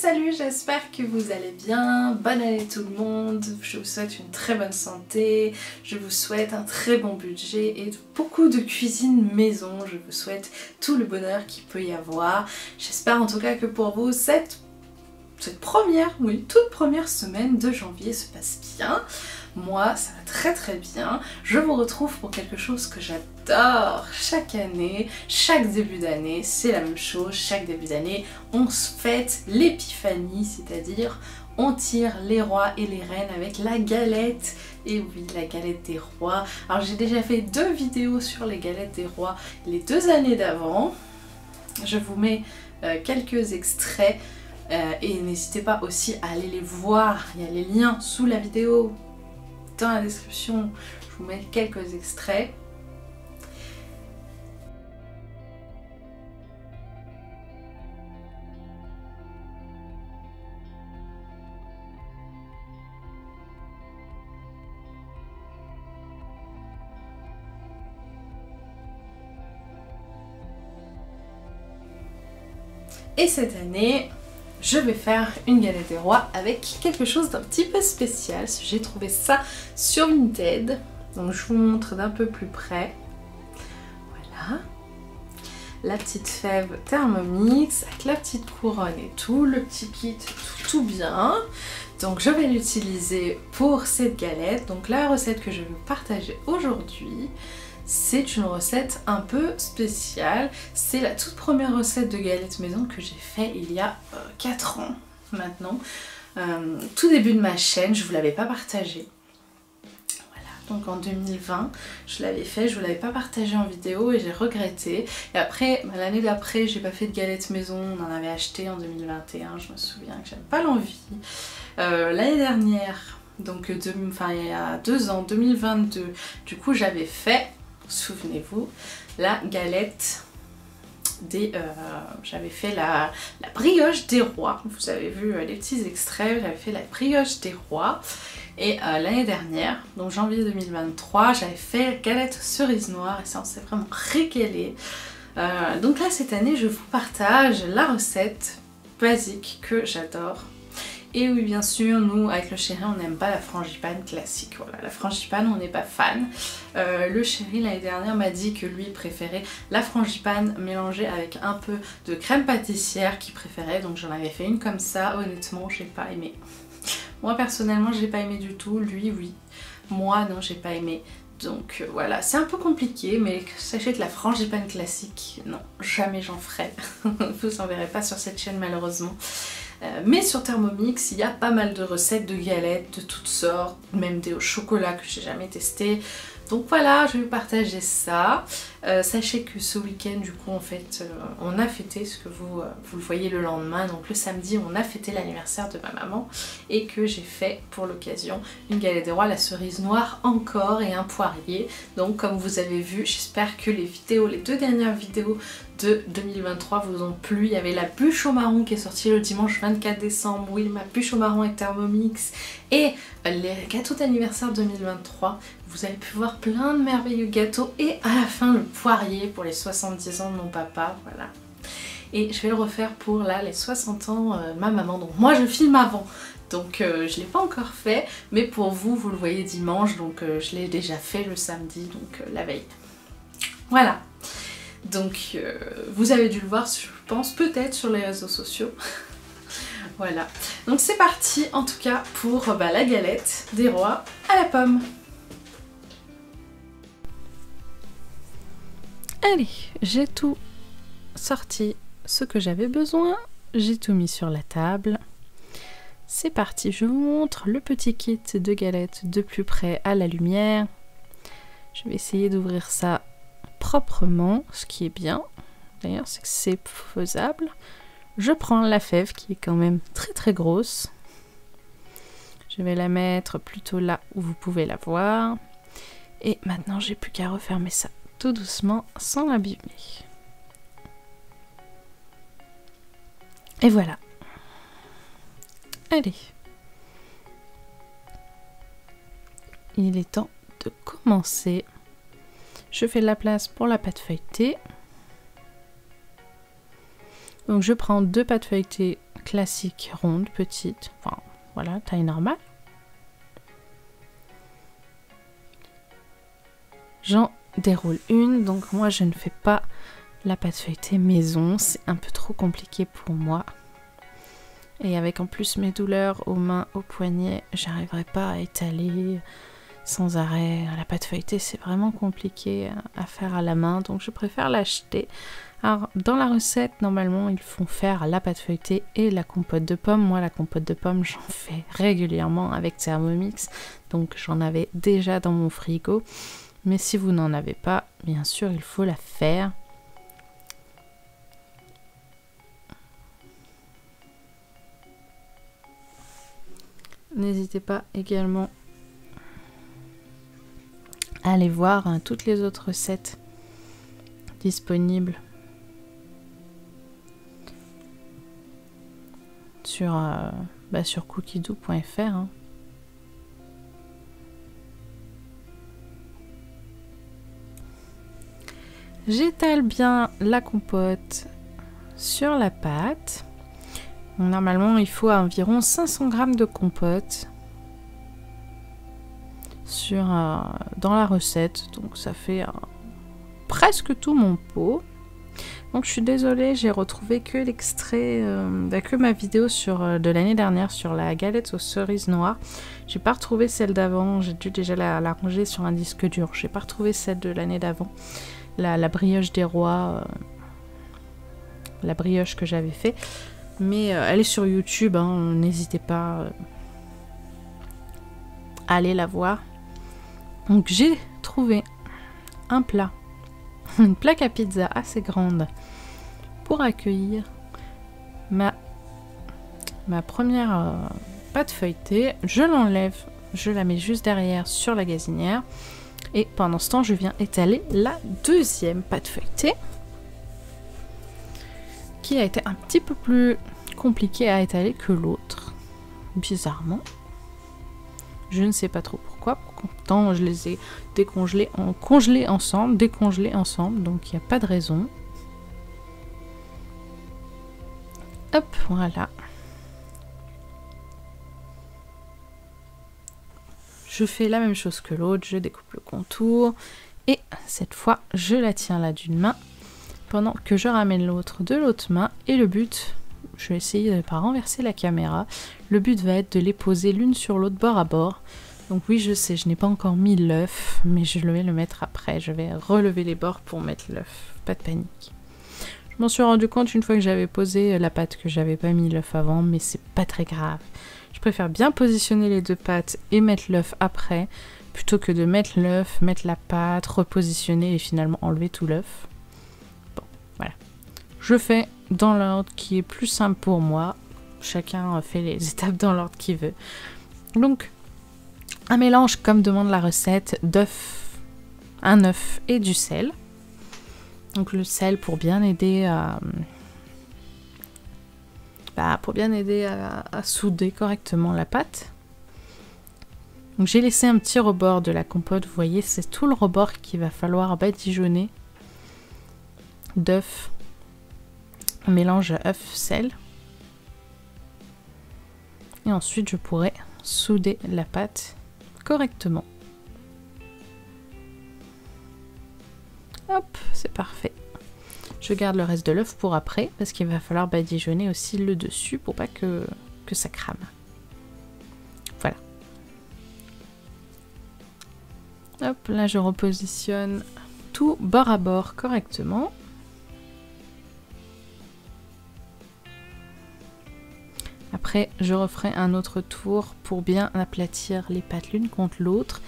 Salut, j'espère que vous allez bien. Bonne année tout le monde. Je vous souhaite une très bonne santé. Je vous souhaite un très bon budget et beaucoup de cuisine maison. Je vous souhaite tout le bonheur qu'il peut y avoir. J'espère en tout cas que pour vous cette toute première semaine de janvier se passe bien. Moi, ça va très très bien. Je vous retrouve pour quelque chose que j'adore chaque année, chaque début d'année, c'est la même chose. Chaque début d'année, on se fête l'épiphanie, c'est-à-dire on tire les rois et les reines avec la galette. Et oui, la galette des rois. Alors j'ai déjà fait 2 vidéos sur les galettes des rois les 2 années d'avant. Je vous mets quelques extraits et n'hésitez pas aussi à aller les voir. Il y a les liens sous la vidéo. Dans la description, je vous mets quelques extraits. Et cette année, je vais faire une galette des rois avec quelque chose d'un petit peu spécial. J'ai trouvé ça sur Vinted. Donc je vous montre d'un peu plus près. Voilà. La petite fève Thermomix avec la petite couronne et tout. Le petit kit, tout bien. Donc je vais l'utiliser pour cette galette. Donc la recette que je vais vous partager aujourd'hui, c'est une recette un peu spéciale. C'est la toute première recette de galette maison que j'ai fait il y a 4 ans maintenant. Tout début de ma chaîne, je ne vous l'avais pas partagée. Voilà, donc en 2020, je l'avais fait, je ne vous l'avais pas partagé en vidéo et j'ai regretté. Et après, l'année d'après, j'ai pas fait de galette maison, on en avait acheté en 2021, je me souviens que j'avais pas l'envie. L'année dernière, donc il y a 2 ans, 2022, du coup j'avais fait, souvenez-vous, la galette des... j'avais fait la brioche des rois. Vous avez vu les petits extraits, j'avais fait la brioche des rois. Et l'année dernière, donc janvier 2023, j'avais fait galette cerise noire et ça on s'est vraiment régalé. Donc là cette année je vous partage la recette basique que j'adore. Et oui, bien sûr, nous, avec le chéri, on n'aime pas la frangipane classique. Voilà, la frangipane, on n'est pas fan. Le chéri, l'année dernière, m'a dit que lui préférait la frangipane mélangée avec un peu de crème pâtissière qu'il préférait. Donc j'en avais fait une comme ça. Honnêtement, j'ai pas aimé. Moi, personnellement, j'ai pas aimé du tout. Lui, oui. Moi, non, j'ai pas aimé. Donc voilà, c'est un peu compliqué, mais sachez que la frangipane classique, non, jamais j'en ferai. Vous en verrez pas sur cette chaîne, malheureusement. Mais sur Thermomix, il y a pas mal de recettes de galettes de toutes sortes, même des au chocolat que j'ai jamais testé. Donc voilà, je vais vous partager ça. Sachez que ce week-end, du coup, en fait, on a fêté, ce que vous le voyez le lendemain, donc le samedi, on a fêté l'anniversaire de ma maman et que j'ai fait pour l'occasion une galette des rois, la cerise noire encore et un poirier. Donc comme vous avez vu, j'espère que les 2 dernières vidéos de 2023 vous ont plu. Il y avait la bûche au marron qui est sortie le dimanche 24 décembre, oui, ma bûche au marron avec Thermomix, et les gâteaux d'anniversaire 2023. Vous avez pu voir plein de merveilleux gâteaux et à la fin le poirier pour les 70 ans de mon papa, voilà. Et je vais le refaire pour là les 60 ans de ma maman. Donc moi je filme avant, donc je ne l'ai pas encore fait, mais pour vous, vous le voyez dimanche, donc je l'ai déjà fait le samedi, donc la veille. Voilà. Donc vous avez dû le voir, je pense, peut-être sur les réseaux sociaux. Voilà. Donc c'est parti en tout cas pour la galette des rois à la pomme. Allez, j'ai tout sorti ce que j'avais besoin, j'ai tout mis sur la table. C'est parti, je vous montre le petit kit de galettes de plus près à la lumière. Je vais essayer d'ouvrir ça proprement, ce qui est bien. D'ailleurs, c'est que c'est faisable. Je prends la fève qui est quand même très très grosse. Je vais la mettre plutôt là où vous pouvez la voir. Et maintenant, j'ai plus qu'à refermer ça tout doucement sans l'abîmer. Et voilà. Allez. Il est temps de commencer. Je fais de la place pour la pâte feuilletée. Donc je prends 2 pâtes feuilletées classique, ronde, petite, enfin voilà, taille normale. J'en déroule une, donc moi je ne fais pas la pâte feuilletée maison, c'est un peu trop compliqué pour moi. Et avec en plus mes douleurs aux mains, aux poignets, j'arriverai pas à étaler sans arrêt. La pâte feuilletée, c'est vraiment compliqué à faire à la main, donc je préfère l'acheter. Alors, dans la recette, normalement, ils font faire la pâte feuilletée et la compote de pommes. Moi, la compote de pommes, j'en fais régulièrement avec Thermomix, donc j'en avais déjà dans mon frigo. Mais si vous n'en avez pas, bien sûr, il faut la faire. N'hésitez pas également à aller voir toutes les autres recettes disponibles sur cookiedoo.fr. J'étale bien la compote sur la pâte. Normalement, il faut environ 500 g de compote dans la recette. Donc ça fait presque tout mon pot. Donc je suis désolée, j'ai retrouvé que l'extrait, que ma vidéo de l'année dernière sur la galette aux cerises noires. J'ai pas retrouvé celle d'avant, j'ai dû déjà la ranger sur un disque dur. J'ai pas retrouvé celle de l'année d'avant. La brioche des rois, la brioche que j'avais fait. Mais elle est sur YouTube, hein, n'hésitez pas à aller la voir. Donc j'ai trouvé un plat, une plaque à pizza assez grande pour accueillir ma première pâte feuilletée. Je l'enlève, je la mets juste derrière sur la gazinière. Et pendant ce temps, je viens étaler la deuxième pâte feuilletée, qui a été un petit peu plus compliqué à étaler que l'autre, bizarrement. Je ne sais pas trop pourquoi. Pourtant, je les ai congelés ensemble, donc il n'y a pas de raison. Hop, voilà. Je fais la même chose que l'autre, je découpe le contour et cette fois, je la tiens là d'une main pendant que je ramène l'autre de l'autre main. Et le but, je vais essayer de ne pas renverser la caméra, le but va être de les poser l'une sur l'autre bord à bord. Donc oui, je sais, je n'ai pas encore mis l'œuf, mais je vais le mettre après. Je vais relever les bords pour mettre l'œuf, pas de panique. Je m'en suis rendu compte une fois que j'avais posé la pâte que j'avais pas mis l'œuf avant, mais c'est pas très grave. Je préfère bien positionner les deux pâtes et mettre l'œuf après, plutôt que de mettre l'œuf, mettre la pâte, repositionner et finalement enlever tout l'œuf. Bon, voilà. Je fais dans l'ordre qui est plus simple pour moi. Chacun fait les étapes dans l'ordre qu'il veut. Donc, un mélange comme demande la recette d'œuf, un œuf et du sel. Donc le sel pour bien aider à souder correctement la pâte. Donc j'ai laissé un petit rebord de la compote, vous voyez, c'est tout le rebord qu'il va falloir badigeonner d'œuf, un mélange œuf-sel. Et ensuite je pourrai souder la pâte correctement. Hop, c'est parfait. Je garde le reste de l'œuf pour après, parce qu'il va falloir badigeonner aussi le dessus pour pas que ça crame. Voilà. Hop, là je repositionne tout bord à bord correctement. Après, je referai un autre tour pour bien aplatir les pâtes l'une contre l'autre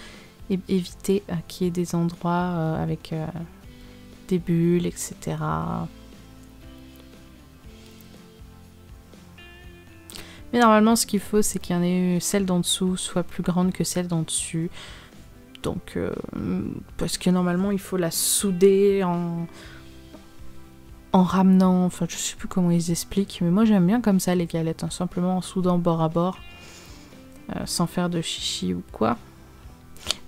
et éviter qu'il y ait des endroits avec des bulles, etc. Mais normalement, ce qu'il faut, c'est qu'il y en ait celle d'en dessous soit plus grande que celle d'en dessus. Donc, parce que normalement, il faut la souder en ramenant, enfin je sais plus comment ils expliquent, mais moi j'aime bien comme ça les galettes, hein, simplement en soudant bord à bord, sans faire de chichi ou quoi.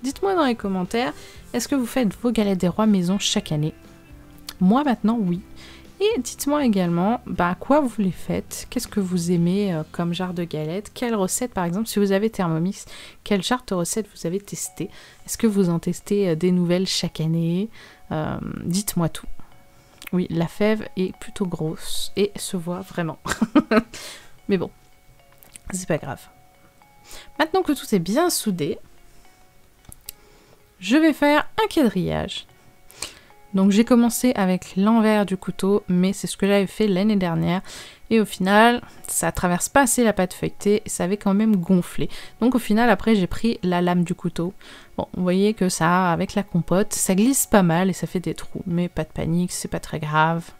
Dites-moi dans les commentaires, est-ce que vous faites vos galettes des rois maison chaque année? Moi maintenant oui, Et dites-moi également à quoi vous les faites, qu'est-ce que vous aimez comme genre de galettes, quelle recette par exemple, si vous avez Thermomix, quelle genre de recette vous avez testé, est-ce que vous en testez des nouvelles chaque année, dites-moi tout. Oui, la fève est plutôt grosse et se voit vraiment. Mais bon, c'est pas grave. Maintenant que tout est bien soudé, je vais faire un quadrillage. Donc j'ai commencé avec l'envers du couteau, mais c'est ce que j'avais fait l'année dernière. Et au final, ça traverse pas assez la pâte feuilletée et ça avait quand même gonflé. Donc au final, après, j'ai pris la lame du couteau. Bon, vous voyez que ça, avec la compote, ça glisse pas mal et ça fait des trous. Mais pas de panique, c'est pas très grave.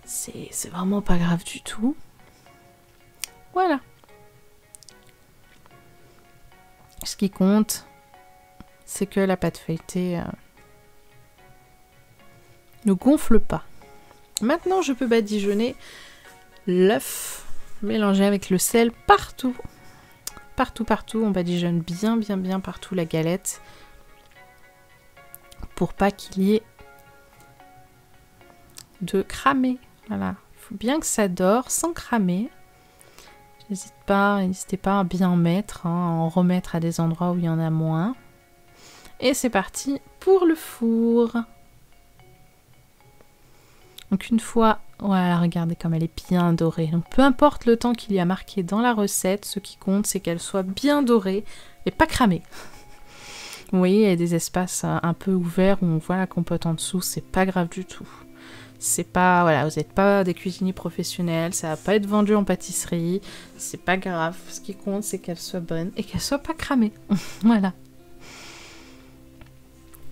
C'est vraiment pas grave du tout. Voilà. Ce qui compte, c'est que la pâte feuilletée ne gonfle pas. Maintenant, je peux badigeonner l'œuf mélangé avec le sel partout. Partout, on badigeonne bien partout la galette pour pas qu'il y ait de cramer. Voilà, il faut bien que ça dore sans cramer. N'hésitez pas à bien en mettre, à en remettre à des endroits où il y en a moins. Et c'est parti pour le four. Donc une fois, voilà, regardez comme elle est bien dorée. Donc peu importe le temps qu'il y a marqué dans la recette, ce qui compte c'est qu'elle soit bien dorée et pas cramée. Vous voyez, il y a des espaces un peu ouverts où on voit la compote en dessous, c'est pas grave du tout. C'est pas, voilà, vous n'êtes pas des cuisiniers professionnels, ça va pas être vendu en pâtisserie, c'est pas grave. Ce qui compte c'est qu'elle soit bonne et qu'elle soit pas cramée. Voilà.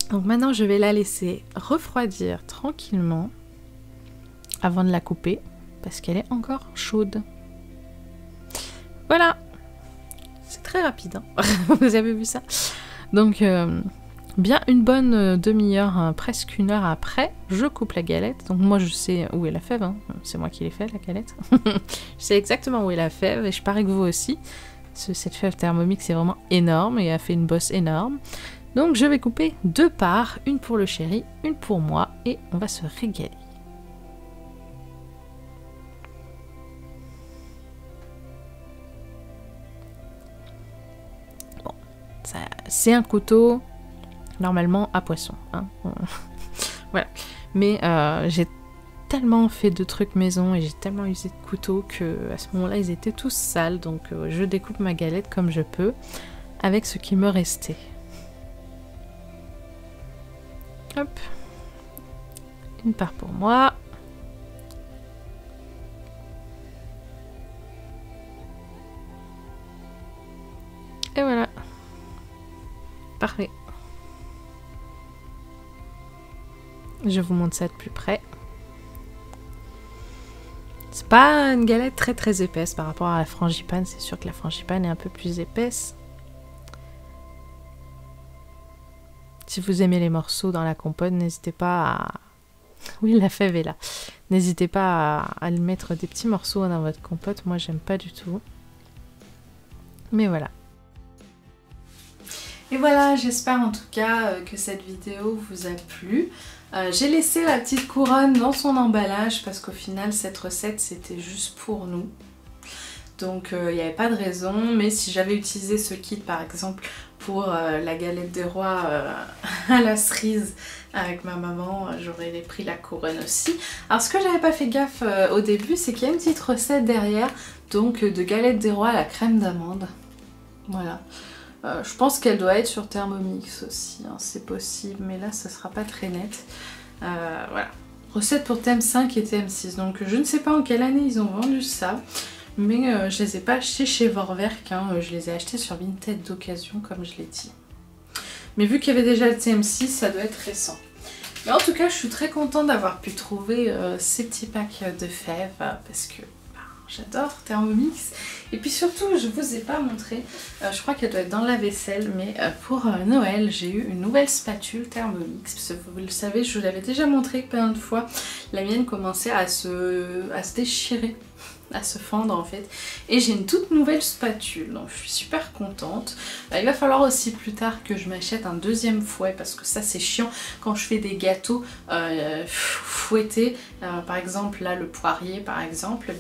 Donc maintenant je vais la laisser refroidir tranquillement avant de la couper, parce qu'elle est encore chaude. Voilà. C'est très rapide, hein. Vous avez vu ça? Donc, bien une bonne demi-heure, presque une heure après, je coupe la galette. Donc moi, je sais où est la fève, hein. C'est moi qui l'ai fait, la galette. Je sais exactement où est la fève, et je parie que vous aussi. Cette fève Thermomix est vraiment énorme, et a fait une bosse énorme. Donc je vais couper deux parts, une pour le chéri, une pour moi, et on va se régaler. C'est un couteau normalement à poisson, hein. Voilà. Mais j'ai tellement fait de trucs maison et j'ai tellement usé de couteaux que à ce moment-là ils étaient tous sales, donc je découpe ma galette comme je peux avec ce qui me restait. Hop, une part pour moi. Et voilà. Parfait. Je vous montre ça de plus près. C'est pas une galette très épaisse par rapport à la frangipane. C'est sûr que la frangipane est un peu plus épaisse. Si vous aimez les morceaux dans la compote, n'hésitez pas à... Oui, la fève est là. N'hésitez pas à mettre des petits morceaux dans votre compote. Moi, j'aime pas du tout. Mais voilà. Et voilà, j'espère en tout cas que cette vidéo vous a plu. J'ai laissé la petite couronne dans son emballage parce qu'au final cette recette c'était juste pour nous. Donc il n'y avait pas de raison, mais si j'avais utilisé ce kit par exemple pour la galette des rois à la cerise avec ma maman, j'aurais pris la couronne aussi. Alors ce que j'avais pas fait gaffe au début, c'est qu'il y a une petite recette derrière, donc de galette des rois à la crème d'amande. Voilà. Je pense qu'elle doit être sur Thermomix aussi, hein, c'est possible, mais là ça sera pas très net. Voilà. Recette pour TM5 et TM6, donc je ne sais pas en quelle année ils ont vendu ça, mais je les ai pas achetés chez Vorwerk, hein, je les ai achetés sur Vinted d'occasion comme je l'ai dit. Mais vu qu'il y avait déjà le TM6, ça doit être récent. Mais en tout cas, je suis très contente d'avoir pu trouver ces petits packs de fèves, parce que j'adore Thermomix. Et puis surtout, je vous ai pas montré, je crois qu'elle doit être dans la vaisselle, mais pour Noël, j'ai eu une nouvelle spatule Thermomix. Parce que vous le savez, je vous l'avais déjà montré plein de fois. La mienne commençait à se déchirer à se fendre en fait. Et j'ai une toute nouvelle spatule, donc je suis super contente. Il va falloir aussi plus tard que je m'achète un deuxième fouet parce que ça c'est chiant quand je fais des gâteaux fouettés. Par exemple là le poirier par exemple,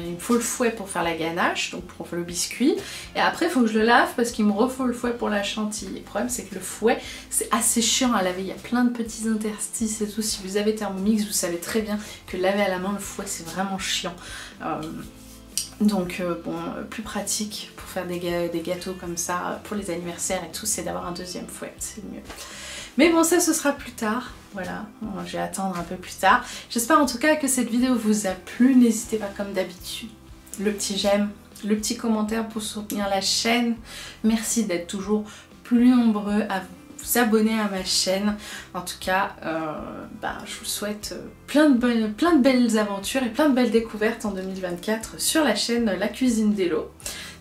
il me faut le fouet pour faire la ganache, donc pour le biscuit. Et après il faut que je le lave parce qu'il me refaut le fouet pour la chantilly. Le problème c'est que le fouet c'est assez chiant à laver, il y a plein de petits interstices et tout. Si vous avez Thermomix vous savez très bien que laver à la main le fouet c'est vraiment chiant. Donc bon, plus pratique pour faire des gâteaux comme ça pour les anniversaires et tout, c'est d'avoir un deuxième fouet, c'est mieux. Mais bon, ça ce sera plus tard, voilà, je vais attendre un peu plus tard. J'espère en tout cas que cette vidéo vous a plu, n'hésitez pas comme d'habitude, le petit j'aime, le petit commentaire pour soutenir la chaîne. Merci d'être toujours plus nombreux à vous abonner à ma chaîne. En tout cas, je vous souhaite plein de belles aventures et plein de belles découvertes en 2024 sur la chaîne La Cuisine d'Elo.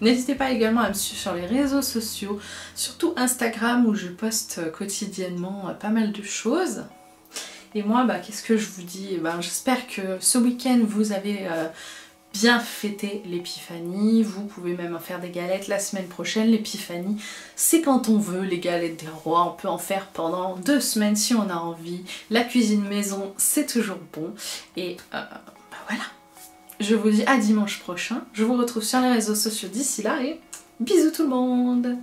N'hésitez pas également à me suivre sur les réseaux sociaux, surtout Instagram où je poste quotidiennement pas mal de choses. Et moi, qu'est-ce que je vous dis? J'espère que ce week-end vous avez bien fêté l'épiphanie. Vous pouvez même en faire des galettes la semaine prochaine. L'épiphanie, c'est quand on veut, les galettes des rois. On peut en faire pendant 2 semaines si on a envie. La cuisine maison, c'est toujours bon. Et voilà. Je vous dis à dimanche prochain. Je vous retrouve sur les réseaux sociaux d'ici là et bisous tout le monde!